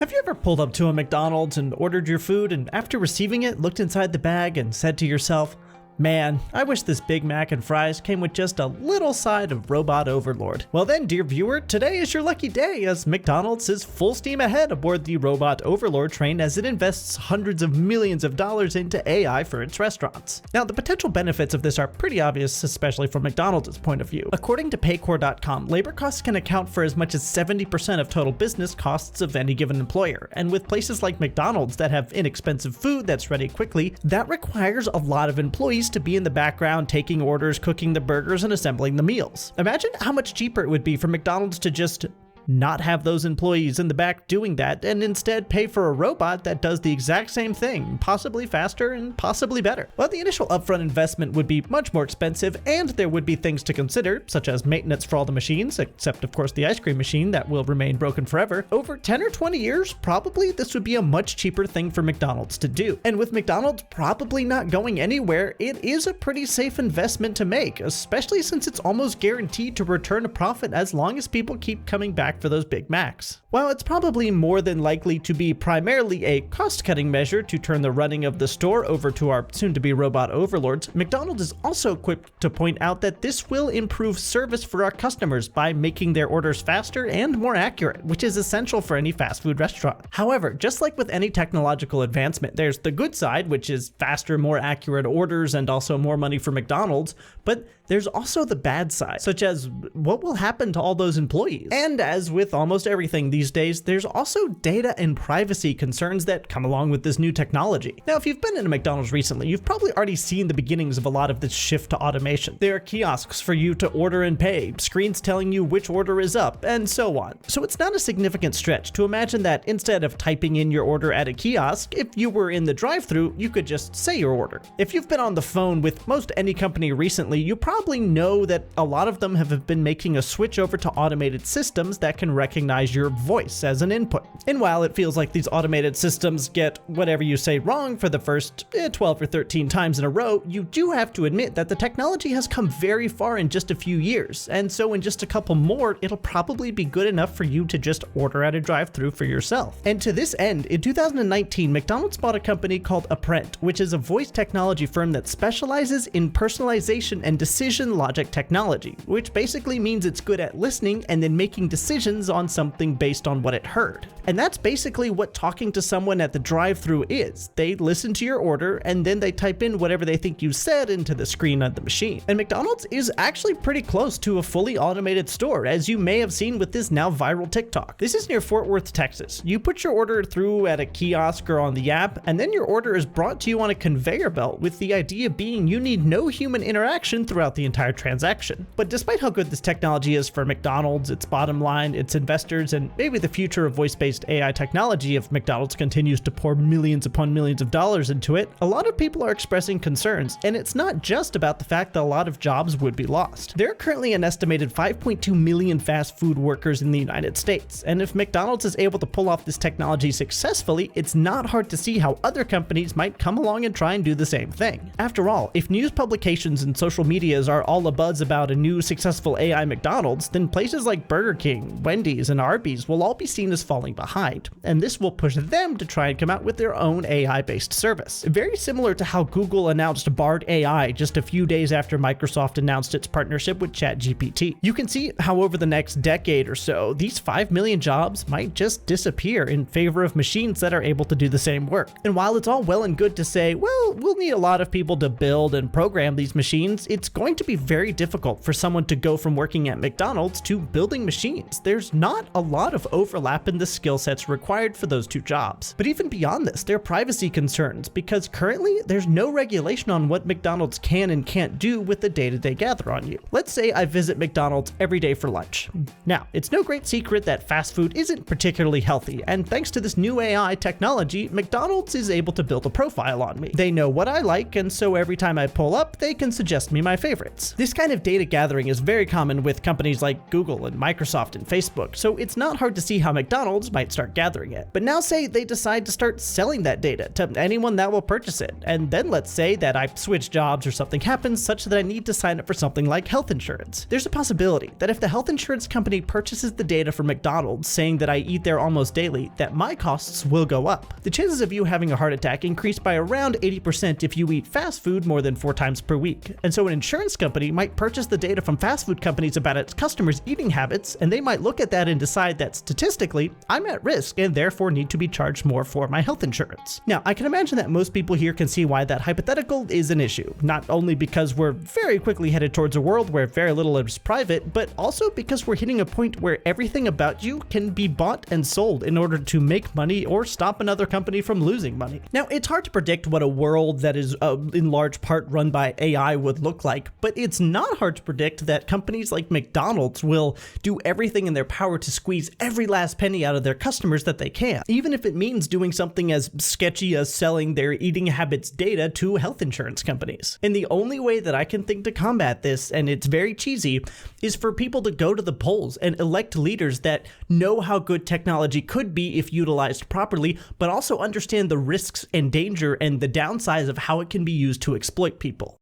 Have you ever pulled up to a McDonald's and ordered your food and after receiving it, looked inside the bag and said to yourself, "Man, I wish this Big Mac and fries came with just a little side of robot overlord"? Well then, dear viewer, today is your lucky day as McDonald's is full steam ahead aboard the robot overlord train as it invests hundreds of millions of dollars into AI for its restaurants. Now, the potential benefits of this are pretty obvious, especially from McDonald's point of view. According to Paycor.com, labor costs can account for as much as 70% of total business costs of any given employer, and with places like McDonald's that have inexpensive food that's ready quickly, that requires a lot of employees to be in the background taking orders, cooking the burgers, and assembling the meals. Imagine how much cheaper it would be for McDonald's to just not have those employees in the back doing that and instead pay for a robot that does the exact same thing, possibly faster and possibly better. Well, the initial upfront investment would be much more expensive, and there would be things to consider, such as maintenance for all the machines, except of course the ice cream machine that will remain broken forever. Over 10 or 20 years, probably this would be a much cheaper thing for McDonald's to do. And with McDonald's probably not going anywhere, it is a pretty safe investment to make, especially since it's almost guaranteed to return a profit as long as people keep coming back for those Big Macs. While it's probably more than likely to be primarily a cost-cutting measure to turn the running of the store over to our soon-to-be robot overlords, McDonald's is also quick to point out that this will improve service for our customers by making their orders faster and more accurate, which is essential for any fast food restaurant. However, just like with any technological advancement, there's the good side, which is faster, more accurate orders and also more money for McDonald's, but there's also the bad side, such as what will happen to all those employees. And as with almost everything these days, there's also data and privacy concerns that come along with this new technology. Now, if you've been in a McDonald's recently, you've probably already seen the beginnings of a lot of this shift to automation. There are kiosks for you to order and pay, screens telling you which order is up, and so on. So it's not a significant stretch to imagine that instead of typing in your order at a kiosk, if you were in the drive-thru, you could just say your order. If you've been on the phone with most any company recently, you probably know that a lot of them have been making a switch over to automated systems that can recognize your voice as an input. And while it feels like these automated systems get whatever you say wrong for the first 12 or 13 times in a row, you do have to admit that the technology has come very far in just a few years, and so in just a couple more, it'll probably be good enough for you to just order at a drive-thru for yourself. And to this end, in 2019, McDonald's bought a company called Apprent, which is a voice technology firm that specializes in personalization and decision logic technology, which basically means it's good at listening and then making decisions on something based on what it heard. And that's basically what talking to someone at the drive-thru is. They listen to your order and then they type in whatever they think you said into the screen of the machine. And McDonald's is actually pretty close to a fully automated store, as you may have seen with this now viral TikTok. This is near Fort Worth, Texas. You put your order through at a kiosk or on the app, and then your order is brought to you on a conveyor belt, with the idea being you need no human interaction throughout the entire transaction. But despite how good this technology is for McDonald's, its bottom line, its investors, and maybe the future of voice-based AI technology if McDonald's continues to pour millions upon millions of dollars into it, a lot of people are expressing concerns, and it's not just about the fact that a lot of jobs would be lost. There are currently an estimated 5.2 million fast food workers in the United States, and if McDonald's is able to pull off this technology successfully, it's not hard to see how other companies might come along and try and do the same thing. After all, if news publications and social medias are all abuzz about a new successful AI McDonald's, then places like Burger King, Wendy's, and Arby's will all be seen as falling behind, and this will push them to try and come out with their own AI-based service. Very similar to how Google announced Bard AI just a few days after Microsoft announced its partnership with ChatGPT. You can see how over the next decade or so, these 5 million jobs might just disappear in favor of machines that are able to do the same work. And while it's all well and good to say, well, we'll need a lot of people to build and program these machines, it's going to be very difficult for someone to go from working at McDonald's to building machines. There's not a lot of overlap in the skill sets required for those two jobs. But even beyond this, there are privacy concerns, because currently there's no regulation on what McDonald's can and can't do with the data they gather on you. Let's say I visit McDonald's every day for lunch. Now, it's no great secret that fast food isn't particularly healthy, and thanks to this new AI technology, McDonald's is able to build a profile on me. They know what I like, and so every time I pull up, they can suggest me my favorites. This kind of data gathering is very common with companies like Google and Microsoft and Facebook, so it's not hard hard to see how McDonald's might start gathering it. But now say they decide to start selling that data to anyone that will purchase it, and then let's say that I switch jobs or something happens such that I need to sign up for something like health insurance. There's a possibility that if the health insurance company purchases the data from McDonald's saying that I eat there almost daily, that my costs will go up. The chances of you having a heart attack increase by around 80% if you eat fast food more than 4 times per week. And so an insurance company might purchase the data from fast food companies about its customers' eating habits, and they might look at that and decide that statistically, I'm at risk and therefore need to be charged more for my health insurance. Now, I can imagine that most people here can see why that hypothetical is an issue, not only because we're very quickly headed towards a world where very little is private, but also because we're hitting a point where everything about you can be bought and sold in order to make money or stop another company from losing money. Now, it's hard to predict what a world that is in large part run by AI would look like, but it's not hard to predict that companies like McDonald's will do everything in their power to squeeze every last penny out of their customers that they can, even if it means doing something as sketchy as selling their eating habits data to health insurance companies. And the only way that I can think to combat this, and it's very cheesy, is for people to go to the polls and elect leaders that know how good technology could be if utilized properly, but also understand the risks and danger and the downsides of how it can be used to exploit people.